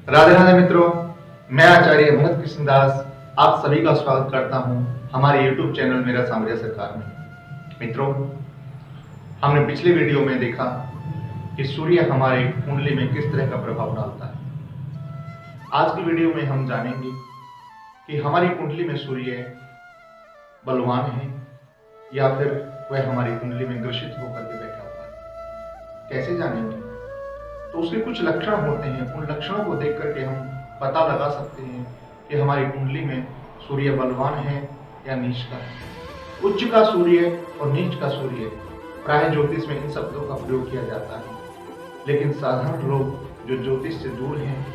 राधे राधे मित्रों, मैं आचार्य भरत कृष्ण दास आप सभी का स्वागत करता हूं हमारे YouTube चैनल मेरा सामरिया सरकार में। मित्रों, हमने पिछले वीडियो में देखा कि सूर्य हमारे कुंडली में किस तरह का प्रभाव डालता है। आज की वीडियो में हम जानेंगे कि हमारी कुंडली में सूर्य बलवान है या फिर वह हमारी कुंडली में ग्रसित होकर के बैठा हुआ है। कैसे जानेंगे? तो उसके कुछ लक्षण होते हैं। उन लक्षणों को देख करके हम पता लगा सकते हैं कि हमारी कुंडली में सूर्य बलवान है या नीच का है। उच्च का सूर्य और नीच का सूर्य प्राय ज्योतिष में इन शब्दों का प्रयोग किया जाता है, लेकिन साधारण लोग जो ज्योतिष से दूर हैं,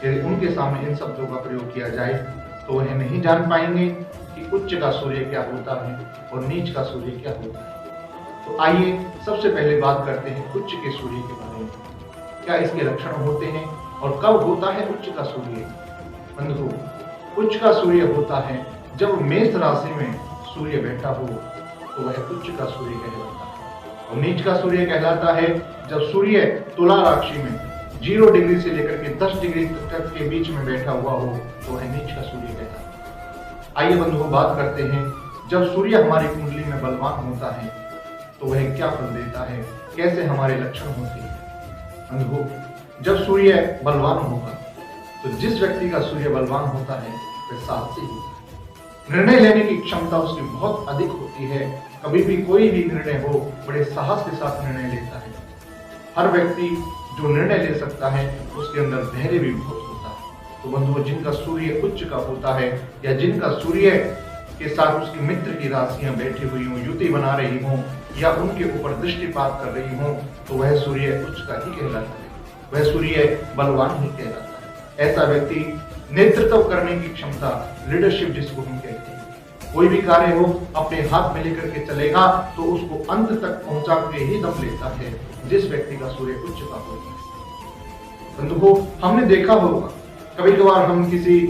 यदि उनके सामने इन शब्दों का प्रयोग किया जाए तो वह नहीं जान पाएंगे कि उच्च का सूर्य क्या होता है और नीच का सूर्य क्या होता है। तो आइए सबसे पहले बात करते हैं उच्च के सूर्य के बारे में। क्या इसके लक्षण होते हैं और कब होता है उच्च का सूर्य? बंधु, उच्च का सूर्य होता है जब मेष राशि में सूर्य बैठा हो तो वह उच्च का सूर्य कहलाता है, और नीच का सूर्य कहलाता है जब सूर्य तुला राशि में 0 डिग्री से लेकर के 10 डिग्री तक के बीच में बैठा हुआ हो तो वह नीच का सूर्य कहलाता है। आइए बंधु बात करते हैं, जब सूर्य हमारी कुंडली में बलवान होता है तो वह क्या फल देता है, कैसे हमारे लक्षण होते हैं। बंधु, जब सूर्य बलवान होगा तो जिस व्यक्ति का सूर्य बलवान होता है वह साहसी होता है। निर्णय लेने की क्षमता उसकी बहुत अधिक होती है। कभी भी कोई भी निर्णय हो बड़े साहस के साथ निर्णय लेता है। हर व्यक्ति जो निर्णय ले सकता है उसके अंदर धैर्य भी बहुत होता है। तो बंधुओं, जिनका सूर्य उच्च का होता है या जिनका सूर्य के साथ उसकी मित्र की राशियां बैठी हुई हों, युति बना रही हों या उनके ऊपर दृष्टिपात कर रही हों, तो वह सूर्य उच्च का ही कहलाता है, वह सूर्य बलवान ही कहलाता है। ऐसा व्यक्ति नेतृत्व करने की क्षमता, लीडरशिप जिसको हम कहते हैं, कोई भी कार्य हो अपने हाथ में लेकर के चलेगा तो उसको अंत तक पहुंचा के ही दम लेता है, जिस व्यक्ति का सूर्य उच्च का होता है। बंधुओं, हमने देखा होगा कभी कभार हम किसी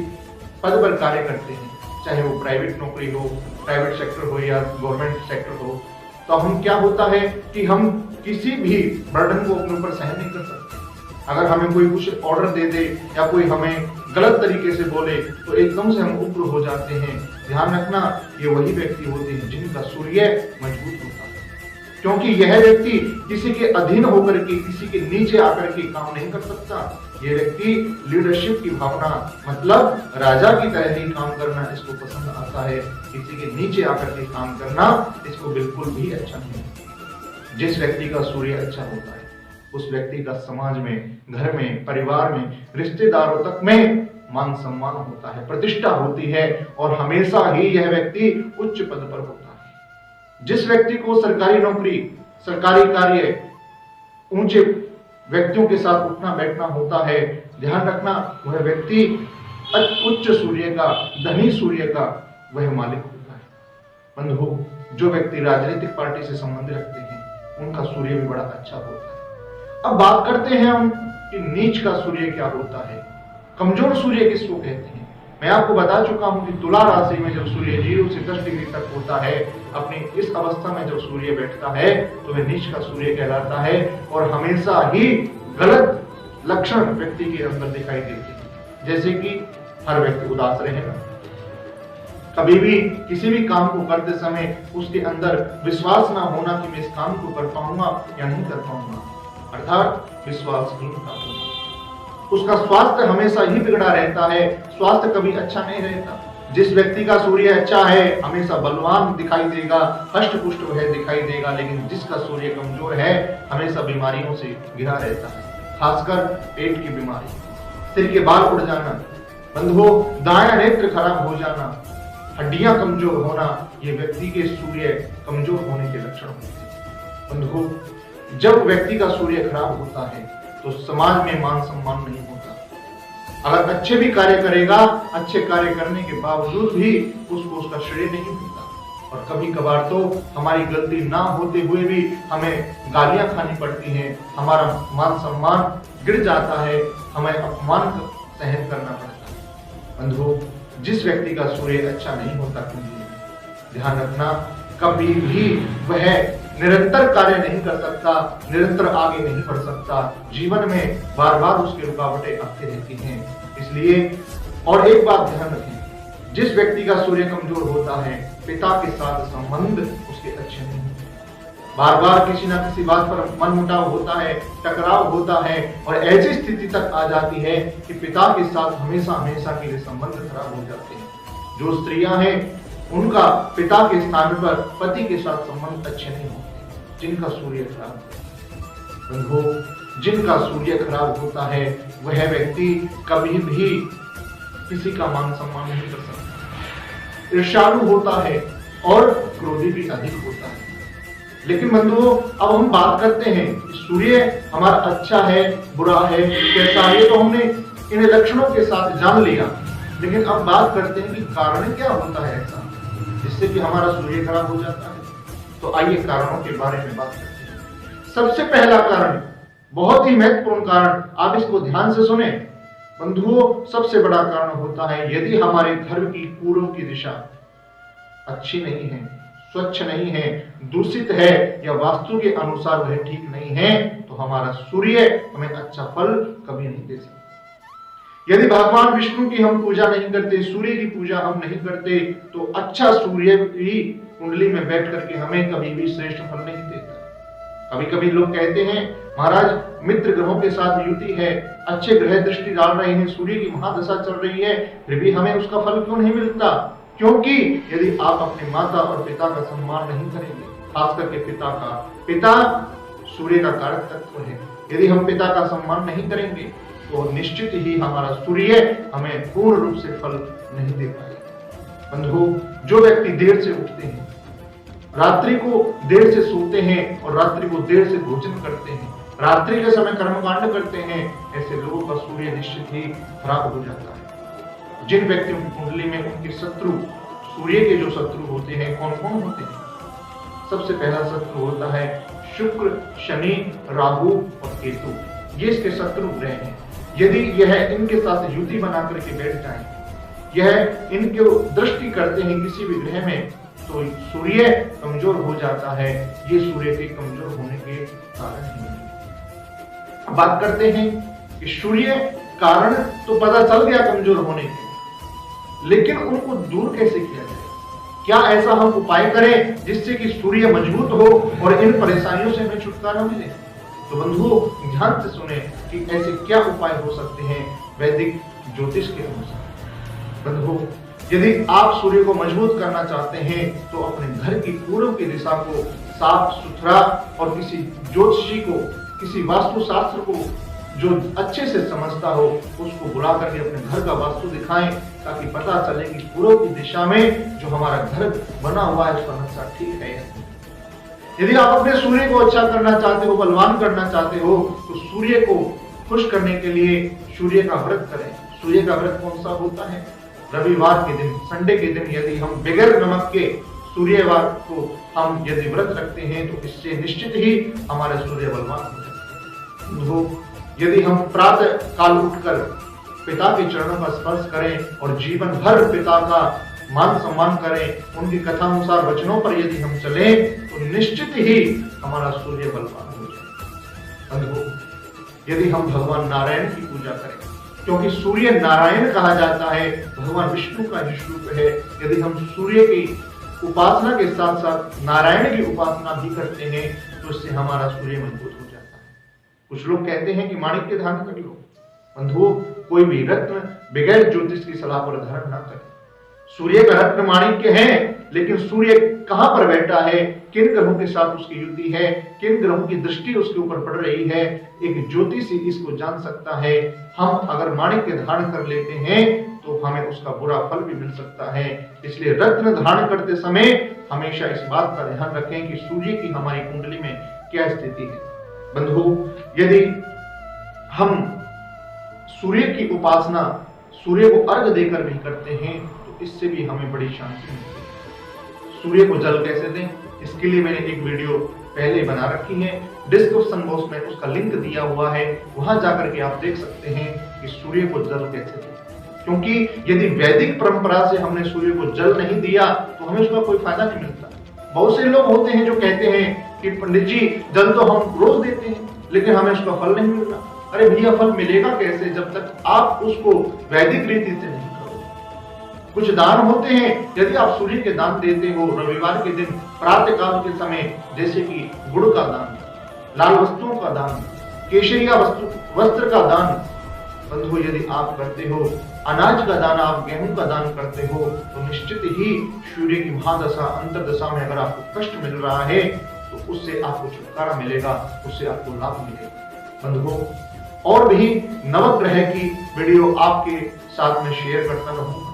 पद पर कार्य करते हैं, चाहे वो प्राइवेट नौकरी हो, प्राइवेट सेक्टर हो या गवर्नमेंट सेक्टर हो, तो हम क्या होता है कि हम किसी भी बर्डन को अपने ऊपर सहन नहीं कर सकते। अगर हमें कोई कुछ ऑर्डर दे दे या कोई हमें गलत तरीके से बोले तो एकदम से हम उग्र हो जाते हैं। ध्यान रखना, ये वही व्यक्ति होते हैं जिनका सूर्य मजबूत होता है, क्योंकि यह व्यक्ति किसी के अधीन होकर के, किसी के नीचे आकर के काम नहीं कर सकता। ये व्यक्ति लीडरशिप की भावना, मतलब राजा की तरह ही काम करना इसको पसंद आता है। किसी के नीचे आकर के काम करना इसको बिल्कुल भी अच्छा नहीं। जिस व्यक्ति का सूर्य अच्छा होता है उस व्यक्ति का समाज में, घर में, परिवार में, रिश्तेदारों तक में मान सम्मान होता है, प्रतिष्ठा होती है और हमेशा ही यह व्यक्ति उच्च पद पर होता है। जिस व्यक्ति को सरकारी नौकरी, सरकारी कार्य, ऊंचे व्यक्तियों के साथ उठना बैठना होता है, ध्यान रखना वह व्यक्ति उच्च सूर्य का, धनी सूर्य का वह मालिक होता है। बंधु, जो व्यक्ति राजनीतिक पार्टी से संबंध रखते हैं उनका सूर्य भी बड़ा अच्छा होता है। अब बात करते हैं हम कि नीच का सूर्य क्या होता है, कमजोर सूर्य किसको कहते हैं। मैं आपको बता चुका हूं कि तुला राशि में जब सूर्य 0 से 10 डिग्री तक होता है, अपनी इस अवस्था में जब सूर्य बैठता है तो वह नीच का सूर्य कहलाता है और हमेशा ही गलत लक्षण व्यक्ति के अंदर दिखाई देते हैं। जैसे कि हर व्यक्ति उदास रहेगा, कभी भी किसी भी काम को करते समय उसके अंदर विश्वास ना होना कि मैं इस काम को कर पाऊंगा या नहीं कर पाऊंगा, अर्थात विश्वासहीन का होना। उसका स्वास्थ्य हमेशा ही बिगड़ा रहता है, स्वास्थ्य कभी अच्छा नहीं रहता। जिस व्यक्ति का सूर्य अच्छा है हमेशा बलवान दिखाई देगा, हष्ट-पुष्ट वह दिखाई देगा, लेकिन जिसका सूर्य कमजोर है हमेशा बीमारियों से घिरा रहता है, खासकर पेट की बीमारी, सिर के बाल उड़ जाना, बंधुओं दायां नेत्र खराब हो जाना, हड्डियां कमजोर होना, ये व्यक्ति के सूर्य कमजोर होने के लक्षण होते हैं। बंधुओं, जब व्यक्ति का सूर्य खराब होता है तो समाज में मान सम्मान नहीं होता। अगर अच्छे भी कार्य करेगा, अच्छे कार्य करने के बावजूद भी उसको उसका श्रेय नहीं मिलता, और कभी कभार तो हमारी गलती ना होते हुए भी हमें गालियां खानी पड़ती हैं, हमारा मान सम्मान गिर जाता है, हमें अपमान सहन करना पड़ता है। बंधुओं, जिस व्यक्ति का सूर्य अच्छा नहीं होता कुंडली में, ध्यान रखना कभी भी वह निरंतर कार्य नहीं कर सकता, निरंतर आगे नहीं बढ़ सकता। जीवन में बार बार उसकी रुकावटें आती रहती हैं। इसलिए और एक बात ध्यान रखें, जिस व्यक्ति का सूर्य कमजोर होता है, पिता के साथ संबंध उसके अच्छे नहीं होते। बार बार किसी न किसी बात पर मनमुटाव होता है, टकराव होता है और ऐसी स्थिति तक आ जाती है कि पिता के साथ हमेशा हमेशा के लिए संबंध खराब हो जाते हैं। जो स्त्रियां हैं उनका पिता के स्थान पर पति के साथ संबंध अच्छे नहीं होते, जिनका सूर्य खराब हो। जिनका सूर्य खराब होता है वह व्यक्ति कभी भी किसी का मान सम्मान नहीं कर सकता, ईर्ष्यालु होता है और क्रोधी भी अधिक होता है। लेकिन बंधुओं, अब हम बात करते हैं सूर्य हमारा अच्छा है, बुरा है, कैसा है, ये तो हमने इन लक्षणों के साथ जान लिया। लेकिन अब बात करते हैं कि कारण क्या होता है ऐसा जिससे कि हमारा सूर्य खराब हो जाता है। तो आइए कारणों के बारे में बात करते हैं। सबसे पहला कारण, बहुत ही महत्वपूर्ण कारण, आप इसको ध्यान से सुने बंधुओं। सबसे बड़ा कारण होता है यदि हमारे घर की पूर्व की दिशा अच्छी नहीं है, स्वच्छ नहीं है, दूषित है या वास्तु के अनुसार वह ठीक नहीं है, तो हमारा सूर्य हमें अच्छा फल कभी नहीं दे सकता। यदि भगवान विष्णु की हम पूजा नहीं करते, सूर्य की पूजा हम नहीं करते, तो अच्छा सूर्य की कुंडली में बैठ करके हमें कभी भी श्रेष्ठ फल नहीं देता। कभी कभी लोग कहते हैं महाराज मित्र ग्रहों के साथ युति है, अच्छे ग्रह दृष्टि डाल रहे हैं, सूर्य की महादशा चल रही है, फिर भी हमें उसका फल क्यों नहीं मिलता? क्योंकि यदि आप अपने माता और पिता का सम्मान नहीं करेंगे, खास करके पिता सूर्य का कारक तत्व है, यदि हम पिता का सम्मान नहीं करेंगे तो निश्चित ही हमारा सूर्य हमें पूर्ण रूप से फल नहीं दे पाएगा। बंधु, जो व्यक्ति देर से उठते हैं, रात्रि को देर से सोते हैं और रात्रि को देर से भोजन करते हैं, रात्रि के समय कर्मकांड करते हैं, ऐसे लोगों का सूर्य निश्चित ही खराब हो जाता है। जिन व्यक्तियों की कुंडली में उनके शत्रु, सूर्य के जो शत्रु होते हैं, कौन कौन होते हैं? सबसे पहला शत्रु होता है शुक्र, शनि, राहु और केतु। ये इसके शत्रु ग्रह हैं। यदि यह इनके साथ युति बना करके बैठ जाए, यह इनके दृष्टि करते हैं किसी भी ग्रह में, तो सूर्य कमजोर हो जाता है। ये सूर्य के कमजोर होने के कारण है। बात करते हैं कि सूर्य कारण तो पता चल गया कमजोर होने के, लेकिन उनको दूर कैसे किया जाए? क्या ऐसा हम उपाय करें जिससे कि सूर्य मजबूत हो और इन परेशानियों से हमें छुटकारा मिले? तो बंधुओं, ध्यान से सुने कि ऐसे क्या उपाय हो सकते हैं वैदिक ज्योतिष के अनुसार। बंधुओं, यदि आप सूर्य को मजबूत करना चाहते हैं तो अपने घर की पूर्व की दिशा को साफ सुथरा और किसी ज्योतिषी को, किसी वास्तु शास्त्र को जो अच्छे से समझता हो, उसको बुला करके अपने घर का वास्तु दिखाएं, ताकि पता चले कि पूर्व की दिशा में जो हमारा घर बना हुआ है उसका नक्शा ठीक है। यदि आप अपने सूर्य को अच्छा करना चाहते हो, बलवान करना चाहते हो, तो सूर्य को खुश करने के लिए सूर्य का व्रत करें। सूर्य का व्रत कौन सा होता है? रविवार के दिन, संडे के दिन यदि हम बगैर नमक के सूर्यवार को हम यदि व्रत रखते हैं तो इससे निश्चित ही हमारे सूर्य बलवान हो जाते हैं। यदि हम प्रातः काल उठकर पिता के चरणों का स्पर्श करें और जीवन भर पिता का मान सम्मान करें, उनकी कथानुसार वचनों पर यदि हम चलें तो निश्चित ही हमारा सूर्य बलवान हो जाए। यदि हम भगवान नारायण की पूजा करें, क्योंकि सूर्य नारायण कहा जाता है, भगवान विष्णु का ही रूप है, यदि हम सूर्य की उपासना के साथ साथ नारायण की उपासना भी करते हैं तो इससे हमारा सूर्य मजबूत हो जाता है। कुछ लोग कहते हैं कि माणिक्य धारण कर लो। बंधुओं, कोई भी रत्न बगैर ज्योतिष की सलाह पर धारण ना करें। सूर्य का रत्न माणिक्य है, लेकिन सूर्य कहां पर बैठा है, किन ग्रहों के साथ उसकी युति है, किन ग्रहों की दृष्टि उसके ऊपर पड़ रही है, एक ज्योतिषी इसको जान सकता है। हम अगर माणिक्य धारण कर लेते हैं तो हमें उसका बुरा फल भी मिल सकता है। इसलिए रत्न धारण करते समय हमेशा इस बात का ध्यान रखें कि सूर्य की हमारी कुंडली में क्या स्थिति है। बंधुओं, यदि हम सूर्य की उपासना सूर्य को अर्घ देकर भी करते हैं तो इससे भी हमें बड़ी शांति मिलती है। सूर्य को जल कैसे दें, इसके लिए मैंने एक वीडियो पहले बना रखी है, डिस्क्रिप्शन बॉक्स में उसका लिंक दिया हुआ है, वहां जाकर के आप देख सकते हैं कि सूर्य को जल कैसे दें। क्योंकि यदि वैदिक परंपरा से हमने सूर्य को जल नहीं दिया तो हमें उसका कोई फायदा नहीं मिलता। बहुत से लोग होते हैं जो कहते हैं कि पंडित जी जल तो हम रोज देते हैं लेकिन हमें उसका फल नहीं मिल रहा। अरे भैया फल मिलेगा कैसे जब तक आप उसको वैदिक रीति से नहीं करोगे। कुछ दान होते हैं, यदि आप सूर्य के दान देते हो रविवार के दिन प्रातः काल के समय, जैसे कि गुड़ का दान, लाल वस्तुओं का दान, केशरिया वस्त्र का दान बंधु यदि आप करते हो, अनाज का दान, आप गेहूं का दान करते हो, तो निश्चित ही सूर्य की महादशा अंतरदशा में अगर आपको कष्ट मिल रहा है तो उससे आपको छुटकारा मिलेगा, उससे आपको लाभ मिलेगा। बंधुओं, और भी नवग्रह की वीडियो आपके साथ में शेयर करता रहूंगा।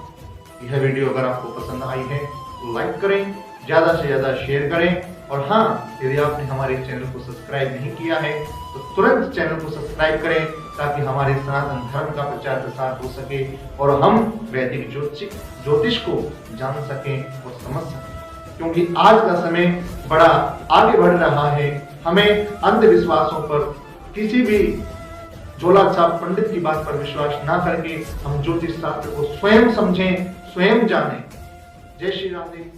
यह वीडियो अगर आपको पसंद आई है तो लाइक करें, ज्यादा से ज्यादा शेयर करें, और हाँ, यदि आपने हमारे चैनल को सब्सक्राइब नहीं किया है तो तुरंत चैनल को सब्सक्राइब करें ताकि हमारे सनातन धर्म का प्रचार प्रसार हो सके और हम वैदिक ज्योतिष को जान सकें और समझ सकें। क्योंकि आज का समय बड़ा आगे बढ़ रहा है, हमें अंधविश्वासों पर, किसी भी झोला छाप पंडित की बात पर विश्वास ना करके हम ज्योतिष शास्त्र को स्वयं समझें, स्वयं जानें। जय श्री राधे।